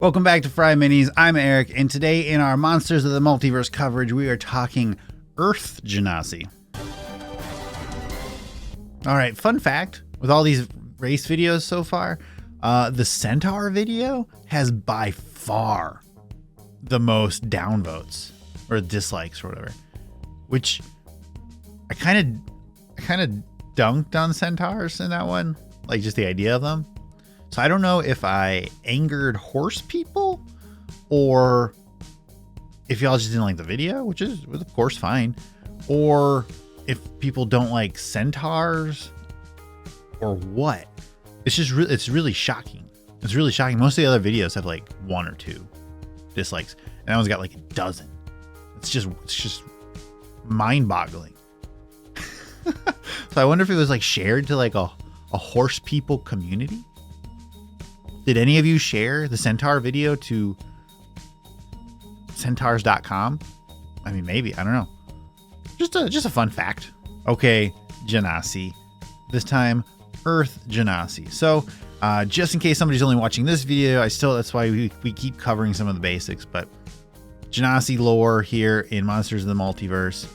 Welcome back to FryMinis. I'm Eric, and today in our Monsters of the Multiverse coverage, we are talking Earth Genasi. All right, fun fact, with all these race videos so far, the Centaur video has by far the most downvotes or dislikes or whatever, which I kind of dunked on Centaurs in that one, like just the idea of them. So I don't know if I angered horse people or if y'all just didn't like the video, which is of course fine, or if people don't like centaurs or what. It's just it's really shocking. It's really shocking. Most of the other videos have like 1 or 2 dislikes, and that one's got like a dozen. It's just mind-boggling. So I wonder if it was like shared to like a horse people community. Did any of you share the Centaur video to centaurs.com? I mean, maybe, I don't know. Just a fun fact. Okay, Genasi. This time, Earth Genasi. So, just in case somebody's only watching this video, that's why we keep covering some of the basics, but Genasi lore here in Monsters of the Multiverse.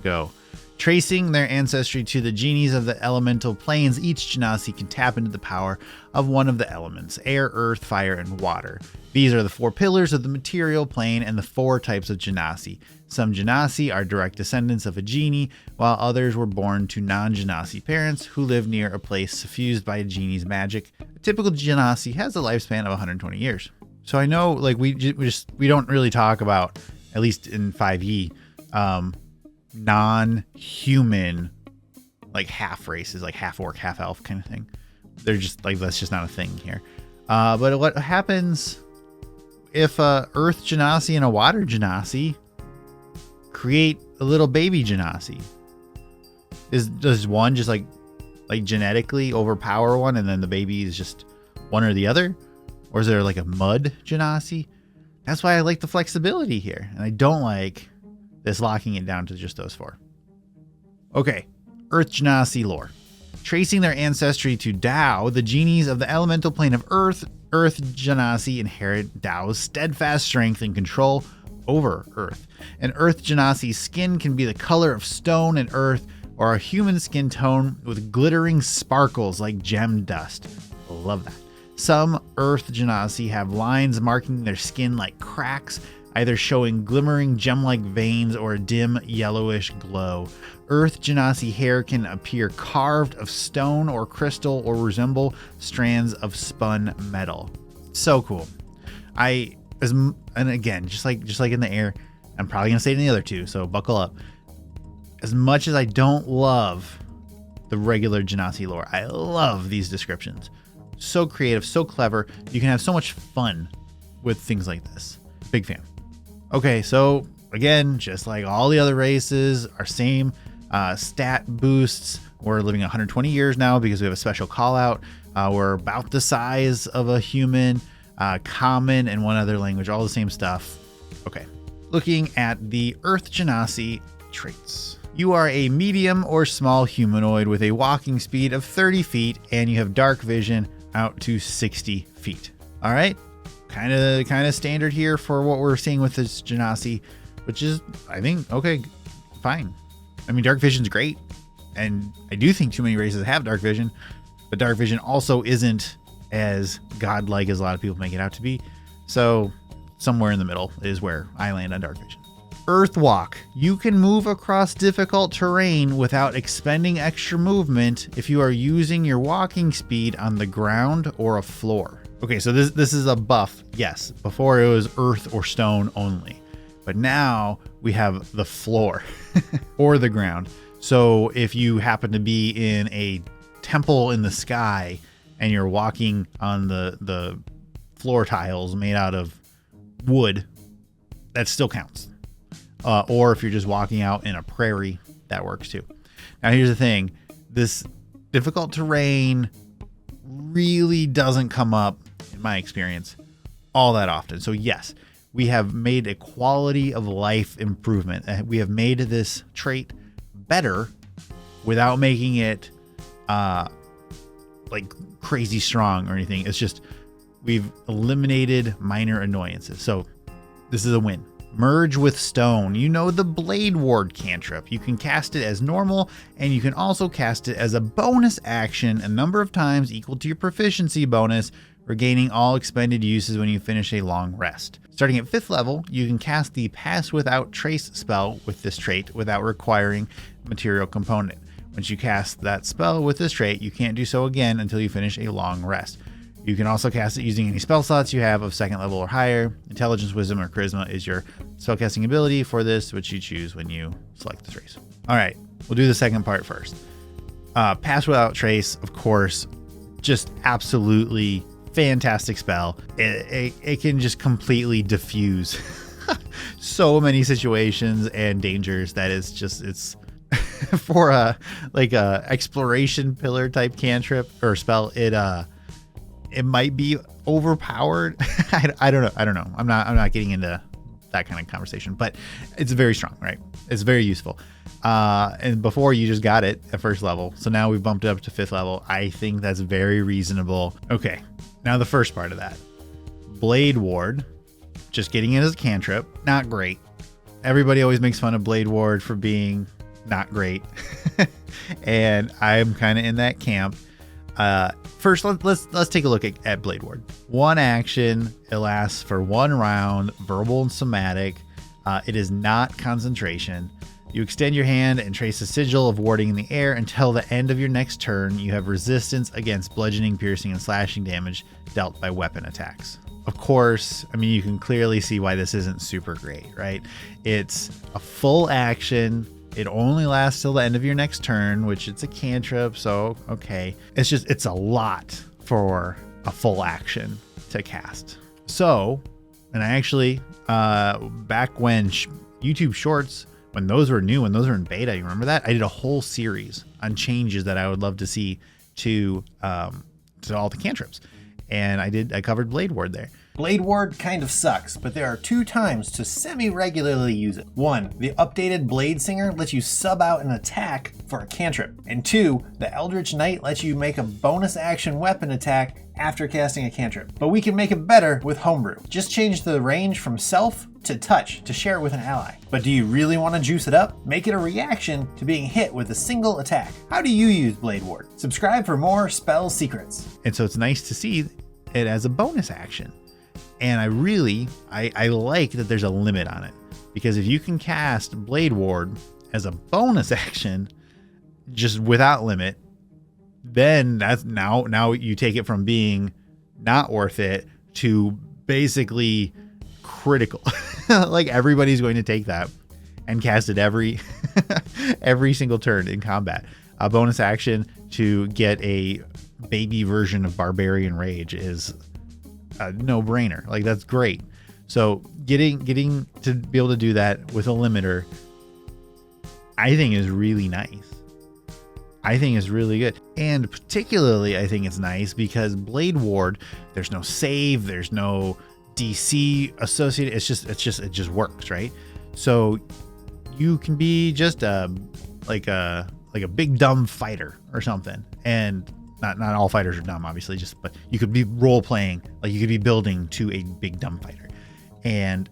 Go. Tracing their ancestry to the genies of the elemental planes, each Genasi can tap into the power of one of the elements: air, earth, fire, and water. These are the 4 pillars of the material plane and the 4 types of Genasi. Some Genasi are direct descendants of a genie, while others were born to non-Genasi parents who live near a place suffused by a genie's magic. A typical Genasi has a lifespan of 120 years. So I know, like, we don't really talk about, at least in 5e, non-human, like half races, like half orc, half elf kind of thing. They're just like, that's just not a thing here. But what happens if a earth Genasi and a water Genasi create a little baby Genasi? Does one just like genetically overpower one, and then the baby is just one or the other? Or is there like a mud Genasi? That's why I like the flexibility here, and I don't like this locking it down to just those 4. Okay, Earth Genasi lore. Tracing their ancestry to Tao, the genies of the elemental plane of Earth Genasi inherit Tao's steadfast strength and control over Earth. An Earth Genasi's skin can be the color of stone and earth, or a human skin tone with glittering sparkles like gem dust. Love that. Some Earth Genasi have lines marking their skin like cracks, either showing glimmering gem-like veins or a dim yellowish glow. Earth Genasi hair can appear carved of stone or crystal or resemble strands of spun metal. So cool. And again, just like in the air, I'm probably gonna say it in the other 2, so buckle up. As much as I don't love the regular Genasi lore, I love these descriptions. So creative, so clever. You can have so much fun with things like this. Big fan. Okay, so again, just like all the other races, our same stat boosts. We're living 120 years now because we have a special call out. We're about the size of a human, common, and one other language, all the same stuff. Okay, looking at the Earth Genasi traits. You are a medium or small humanoid with a walking speed of 30 feet, and you have dark vision out to 60 feet. All right. Kind of standard here for what we're seeing with this Genasi, which is, I think, okay, fine. I mean, dark vision's great, and I do think too many races have dark vision, but dark vision also isn't as godlike as a lot of people make it out to be. So somewhere in the middle is where I land on dark vision. Earthwalk. You can move across difficult terrain without expending extra movement if you are using your walking speed on the ground or a floor. Okay, so this is a buff. Yes, before it was earth or stone only, but now we have the floor or the ground. So if you happen to be in a temple in the sky and you're walking on the floor tiles made out of wood, that still counts. Or if you're just walking out in a prairie, that works too. Now here's the thing. This difficult terrain really doesn't come up, in my experience, all that often. So yes, we have made a quality of life improvement. We have made this trait better without making it like crazy strong or anything. It's just we've eliminated minor annoyances. So this is a win. Merge with Stone. You know the Blade Ward cantrip. You can cast it as normal, and you can also cast it as a bonus action a number of times equal to your proficiency bonus, regaining all expended uses when you finish a long rest. Starting at 5th level, you can cast the Pass Without Trace spell with this trait without requiring material component. Once you cast that spell with this trait, you can't do so again until you finish a long rest. You can also cast it using any spell slots you have of 2nd level or higher. Intelligence, Wisdom, or Charisma is your spellcasting ability for this, which you choose when you select this race. All right, we'll do the second part first. Pass Without Trace, of course, just absolutely fantastic spell. It can just completely diffuse so many situations and dangers that it's for a exploration pillar type cantrip or spell. It might be overpowered. I don't know. I'm not getting into that kind of conversation, but it's very strong, right? It's very useful. And before you just got it at 1st level. So now we've bumped it up to 5th level. I think that's very reasonable. Okay. Now the first part of that, Blade Ward, just getting it as a cantrip, not great. Everybody always makes fun of Blade Ward for being not great. And I'm kind of in that camp. First, let's take a look at Blade Ward. 1 action, it lasts for 1 round, verbal and somatic. It is not concentration. You extend your hand and trace a sigil of warding in the air until the end of your next turn. You have resistance against bludgeoning, piercing, and slashing damage dealt by weapon attacks. Of course, I mean, you can clearly see why this isn't super great, right? It's a full action. It only lasts till the end of your next turn, which it's a cantrip, so okay. It's a lot for a full action to cast. So, and I actually, back when YouTube Shorts, when those were new, when those were in beta, you remember that? I did a whole series on changes that I would love to see to all the cantrips. And I covered Blade Ward there. Blade Ward kind of sucks, but there are 2 times to semi-regularly use it. 1, the updated Blade Singer lets you sub out an attack for a cantrip. And 2, the Eldritch Knight lets you make a bonus action weapon attack after casting a cantrip. But we can make it better with Homebrew. Just change the range from self to touch to share with an ally. But do you really want to juice it up? Make it a reaction to being hit with a single attack. How do you use Blade Ward? Subscribe for more spell secrets. And so it's nice to see it as a bonus action. And I like that there's a limit on it, because if you can cast Blade Ward as a bonus action just without limit, then that's now you take it from being not worth it to basically critical. Like everybody's going to take that and cast it every single turn in combat. A bonus action to get a baby version of Barbarian Rage is a no-brainer. Like, that's great. So getting to be able to do that with a limiter, I think is really nice. I think is really good. And particularly I think it's nice because Blade Ward, there's no save, there's no DC associated. It just works, right? So you can be just like a big dumb fighter or something. And not all fighters are dumb, obviously, but you could be role playing, like you could be building to a big dumb fighter, and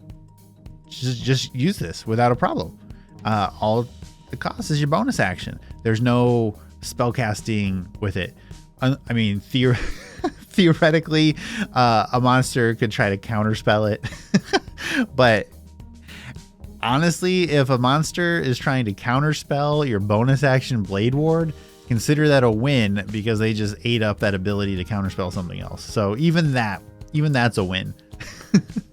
just use this without a problem. All it costs is your bonus action. There's no spell casting with it. I mean, theoretically, a monster could try to counterspell it, but honestly, if a monster is trying to counterspell your bonus action Blade Ward, consider that a win, because they just ate up that ability to counterspell something else. So even that's a win.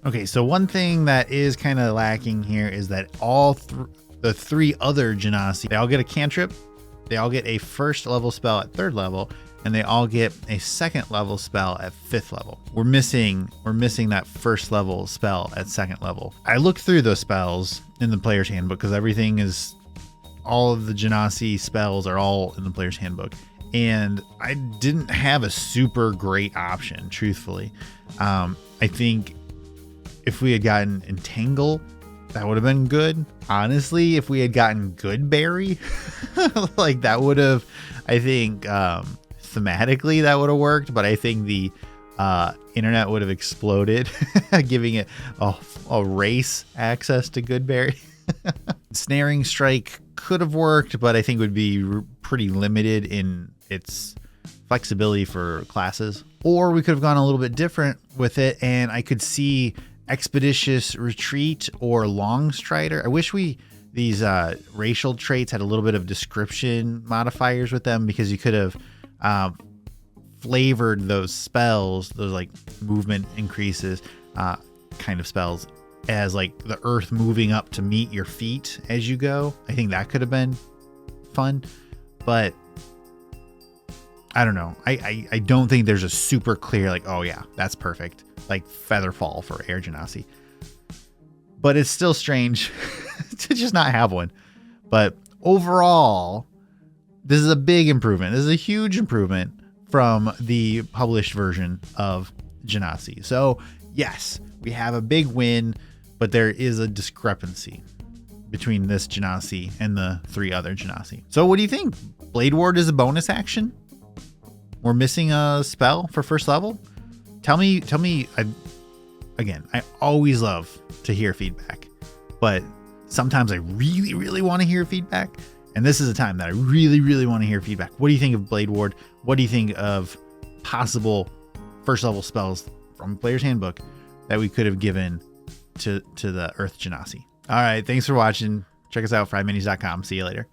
Okay, so one thing that is kind of lacking here is that the 3 other Genasi, they all get a cantrip, they all get a 1st level spell at 3rd level, and they all get a 2nd level spell at 5th level. We're missing that 1st level spell at 2nd level. I looked through those spells in the player's handbook because all of the Genasi spells are all in the player's handbook, and I didn't have a super great option, truthfully. I think if we had gotten Entangle, that would have been good. Honestly, if we had gotten Goodberry, like that would have, I think, thematically that would have worked, but I think the internet would have exploded, giving it a race access to Goodberry. Snaring Strike could have worked, but I think would be pretty limited in its flexibility for classes. Or we could have gone a little bit different with it, and I could see Expeditious Retreat or Long Strider. I wish these racial traits had a little bit of description modifiers with them, because you could have flavored those spells, those like movement increases kind of spells, as like the earth moving up to meet your feet as you go. I think that could have been fun, but I don't know. I don't think there's a super clear like, oh yeah, that's perfect, like Featherfall for Air Genasi. But it's still strange to just not have one. But overall, this is a big improvement. This is a huge improvement from the published version of Genasi. So yes, we have a big win, but there is a discrepancy between this Genasi and the 3 other Genasi. So what do you think? Blade Ward is a bonus action? We're missing a spell for first level? Tell me. I always love to hear feedback, but sometimes I really, really want to hear feedback. And this is a time that I really, really want to hear feedback. What do you think of Blade Ward? What do you think of possible first level spells from Player's Handbook that we could have given to the Earth Genasi? All right. Thanks for watching. Check us out, FryMinis.com. See you later.